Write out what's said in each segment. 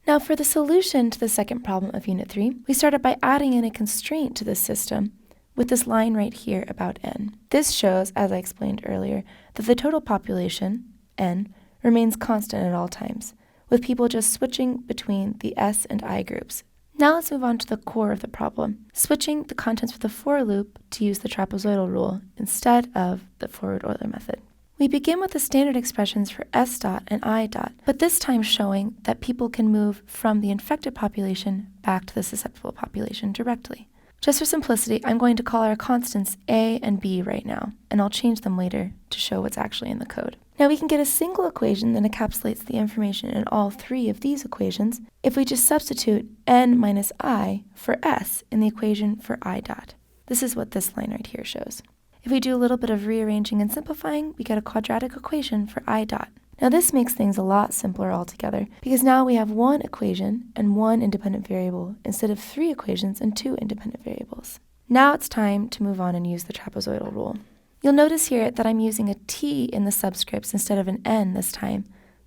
Now for the solution to the second problem of Unit 3, we started by adding in a constraint to this system with this line right here about n. This shows, as I explained earlier, that the total population, n, remains constant at all times, with people just switching between the S and I groups. Now let's move on to the core of the problem, switching the contents of the for loop to use the trapezoidal rule instead of the forward Euler method. We begin with the standard expressions for S dot and I dot, but this time showing that people can move from the infected population back to the susceptible population directly. Just for simplicity, I'm going to call our constants A and B right now, and I'll change them later to show what's actually in the code. Now we can get a single equation that encapsulates the information in all three of these equations if we just substitute n minus I for S in the equation for I dot. This is what this line right here shows. If we do a little bit of rearranging and simplifying, we get a quadratic equation for I dot. Now this makes things a lot simpler altogether, because now we have one equation and one independent variable instead of three equations and two independent variables. Now it's time to move on and use the trapezoidal rule. You'll notice here that I'm using a t in the subscripts instead of an n this time.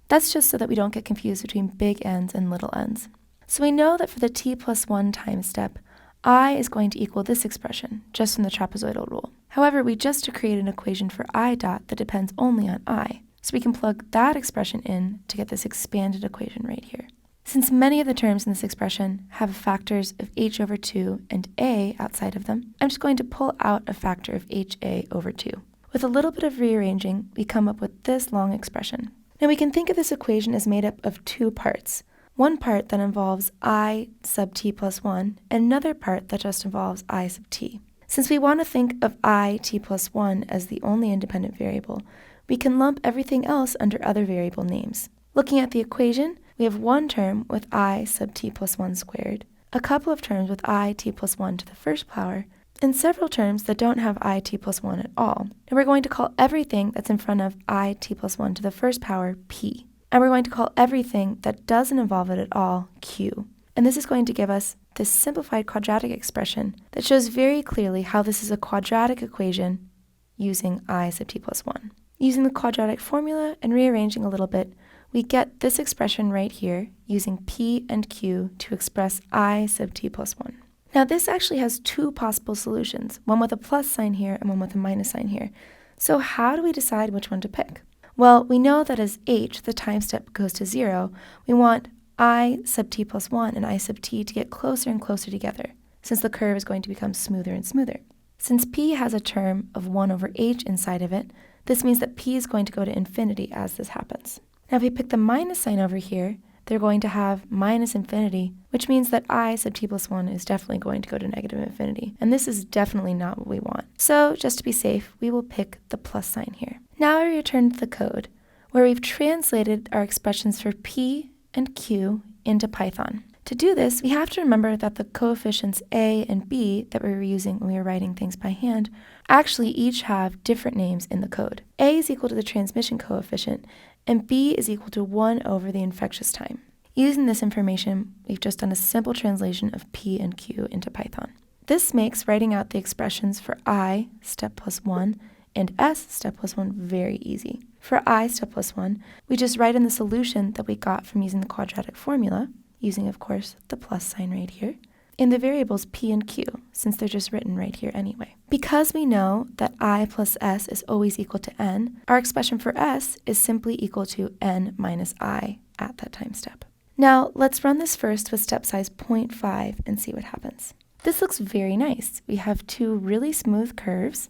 That's just so that we don't get confused between big N's and little n's. So we know that for the t plus 1 time step, I is going to equal this expression, just from the trapezoidal rule. However, we just created an equation for I dot that depends only on I. So we can plug that expression in to get this expanded equation right here. Since many of the terms in this expression have factors of h over 2 and a outside of them, I'm just going to pull out a factor of ha over 2. With a little bit of rearranging, we come up with this long expression. Now we can think of this equation as made up of two parts. One part that involves I sub t plus 1, and another part that just involves I sub t. Since we want to think of I t plus 1 as the only independent variable, we can lump everything else under other variable names. Looking at the equation, we have one term with I sub t plus 1 squared, a couple of terms with I t plus 1 to the first power, and several terms that don't have I t plus 1 at all. And we're going to call everything that's in front of I t plus 1 to the first power p. And we're going to call everything that doesn't involve it at all q. And this is going to give us this simplified quadratic expression that shows very clearly how this is a quadratic equation using I sub t plus 1. Using the quadratic formula and rearranging a little bit, we get this expression right here using p and q to express I sub t plus 1. Now this actually has two possible solutions, one with a plus sign here and one with a minus sign here. So how do we decide which one to pick? Well, we know that as h, the time step, goes to 0, we want I sub t plus 1 and I sub t to get closer and closer together, since the curve is going to become smoother and smoother. Since p has a term of 1 over h inside of it, this means that p is going to go to infinity as this happens. Now if we pick the minus sign over here, they're going to have minus infinity, which means that I sub t plus 1 is definitely going to go to negative infinity, and this is definitely not what we want. So just to be safe, we will pick the plus sign here. Now I return to the code, where we've translated our expressions for p and q into Python. To do this, we have to remember that the coefficients a and b that we were using when we were writing things by hand actually each have different names in the code. A is equal to the transmission coefficient, and b is equal to 1 over the infectious time. Using this information, we've just done a simple translation of p and q into Python. This makes writing out the expressions for I, step plus 1, and S, step plus 1, very easy. For I, step plus 1, we just write in the solution that we got from using the quadratic formula, using, of course, the plus sign right here, in the variables p and q, since they're just written right here anyway. Because we know that I plus S is always equal to n, our expression for S is simply equal to n minus I at that time step. Now, let's run this first with step size 0.5 and see what happens. This looks very nice. We have two really smooth curves,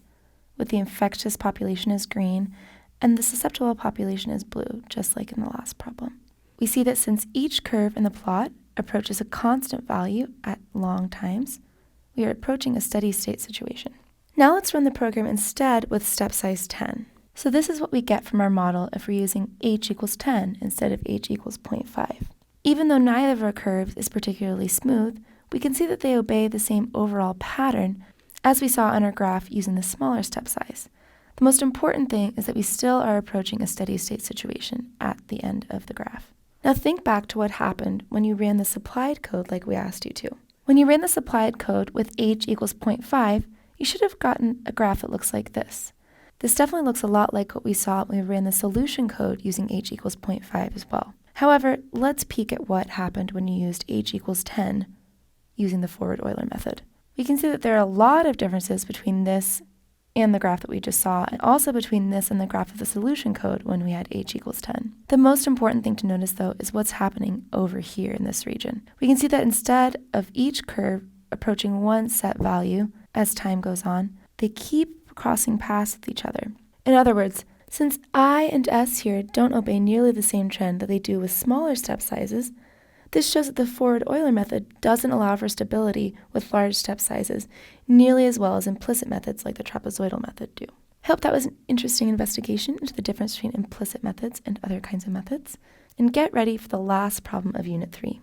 with the infectious population as green and the susceptible population as blue, just like in the last problem. We see that since each curve in the plot approaches a constant value at long times, we are approaching a steady state situation. Now let's run the program instead with step size 10. So this is what we get from our model if we're using h equals 10 instead of h equals 0.5. Even though neither of our curves is particularly smooth, we can see that they obey the same overall pattern as we saw on our graph using the smaller step size. The most important thing is that we still are approaching a steady state situation at the end of the graph. Now think back to what happened when you ran the supplied code like we asked you to. When you ran the supplied code with h equals 0.5, you should have gotten a graph that looks like this. This definitely looks a lot like what we saw when we ran the solution code using h equals 0.5 as well. However, let's peek at what happened when you used h equals 10 using the forward Euler method. We can see that there are a lot of differences between this and the graph that we just saw, and also between this and the graph of the solution code when we had h equals 10. The most important thing to notice, though, is what's happening over here in this region. We can see that instead of each curve approaching one set value as time goes on, they keep crossing paths with each other. In other words, since I and S here don't obey nearly the same trend that they do with smaller step sizes, this shows that the forward Euler method doesn't allow for stability with large step sizes nearly as well as implicit methods like the trapezoidal method do. I hope that was an interesting investigation into the difference between implicit methods and other kinds of methods. And get ready for the last problem of Unit 3.